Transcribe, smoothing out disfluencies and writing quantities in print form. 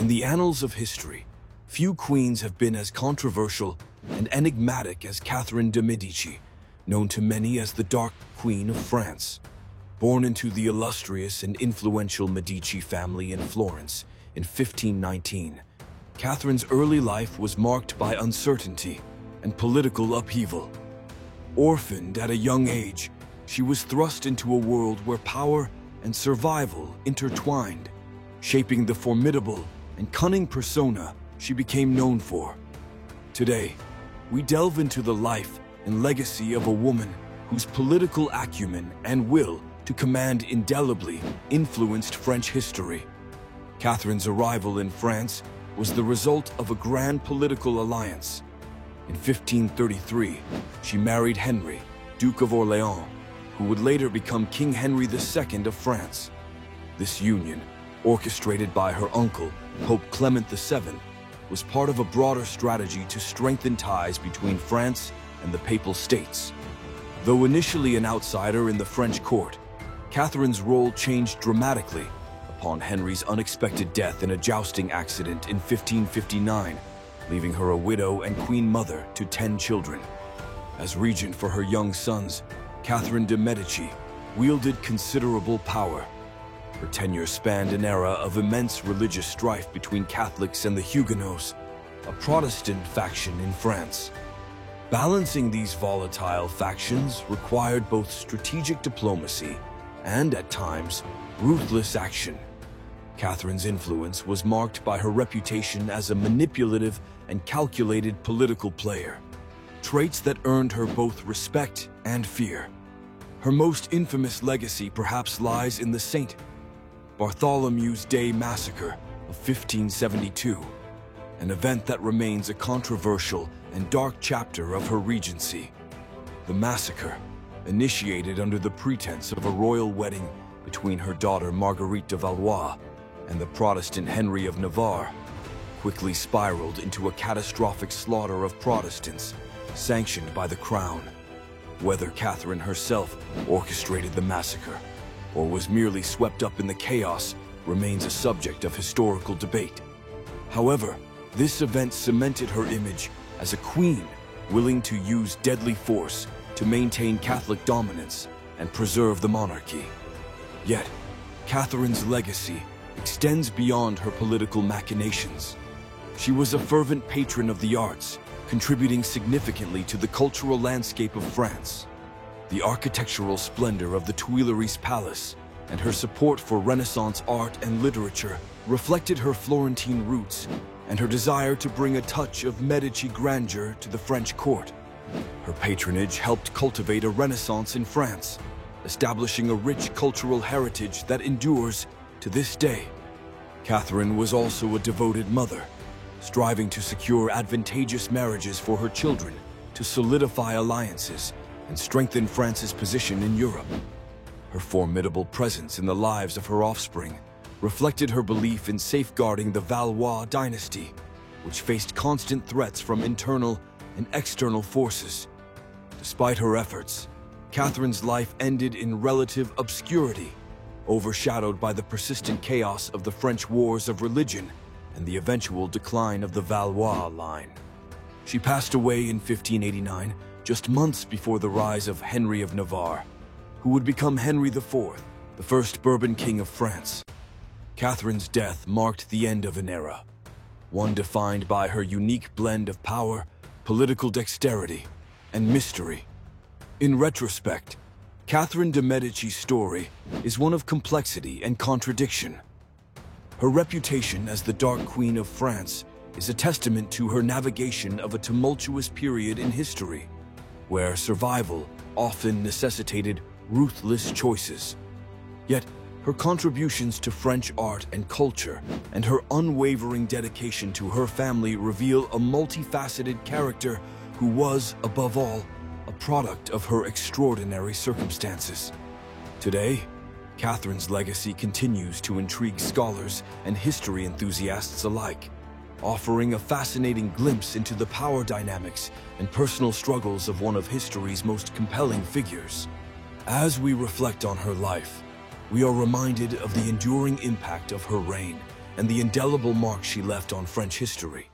In the annals of history, few queens have been as controversial and enigmatic as Catherine de' Medici, known to many as the Dark Queen of France. Born into the illustrious and influential Medici family in Florence in 1519, Catherine's early life was marked by uncertainty and political upheaval. Orphaned at a young age, she was thrust into a world where power and survival intertwined, shaping the formidable and cunning persona she became known for. Today, we delve into the life and legacy of a woman whose political acumen and will to command indelibly influenced French history. Catherine's arrival in France was the result of a grand political alliance. In 1533, she married Henry, Duke of Orléans, who would later become King Henry II of France. This union, orchestrated by her uncle, Pope Clement VII, was part of a broader strategy to strengthen ties between France and the Papal States. Though initially an outsider in the French court, Catherine's role changed dramatically upon Henry's unexpected death in a jousting accident in 1559, leaving her a widow and queen mother to 10 children. As regent for her young sons, Catherine de' Medici wielded considerable power. Her tenure spanned an era of immense religious strife between Catholics and the Huguenots, a Protestant faction in France. Balancing these volatile factions required both strategic diplomacy and, at times, ruthless action. Catherine's influence was marked by her reputation as a manipulative and calculated political player, traits that earned her both respect and fear. Her most infamous legacy perhaps lies in the St. Bartholomew's Day Massacre of 1572, an event that remains a controversial and dark chapter of her regency. The massacre, initiated under the pretense of a royal wedding between her daughter Marguerite de Valois and the Protestant Henry of Navarre, quickly spiraled into a catastrophic slaughter of Protestants, sanctioned by the Crown. Whether Catherine herself orchestrated the massacre or was merely swept up in the chaos remains a subject of historical debate. However, this event cemented her image as a queen willing to use deadly force to maintain Catholic dominance and preserve the monarchy. Yet, Catherine's legacy extends beyond her political machinations. She was a fervent patron of the arts, contributing significantly to the cultural landscape of France. The architectural splendor of the Tuileries Palace and her support for Renaissance art and literature reflected her Florentine roots and her desire to bring a touch of Medici grandeur to the French court. Her patronage helped cultivate a Renaissance in France, establishing a rich cultural heritage that endures to this day. Catherine was also a devoted mother, striving to secure advantageous marriages for her children to solidify alliances and strengthen France's position in Europe. Her formidable presence in the lives of her offspring reflected her belief in safeguarding the Valois dynasty, which faced constant threats from internal and external forces. Despite her efforts, Catherine's life ended in relative obscurity, overshadowed by the persistent chaos of the French wars of religion and the eventual decline of the Valois line. She passed away in 1589, just months before the rise of Henry of Navarre, who would become Henry IV, the first Bourbon king of France. Catherine's death marked the end of an era, one defined by her unique blend of power, political dexterity, and mystery. In retrospect, Catherine de' Medici's story is one of complexity and contradiction. Her reputation as the Dark Queen of France is a testament to her navigation of a tumultuous period in history, where survival often necessitated ruthless choices. Yet, her contributions to French art and culture and her unwavering dedication to her family reveal a multifaceted character who was, above all, a product of her extraordinary circumstances. Today, Catherine's legacy continues to intrigue scholars and history enthusiasts alike, offering a fascinating glimpse into the power dynamics and personal struggles of one of history's most compelling figures. As we reflect on her life, we are reminded of the enduring impact of her reign and the indelible mark she left on French history.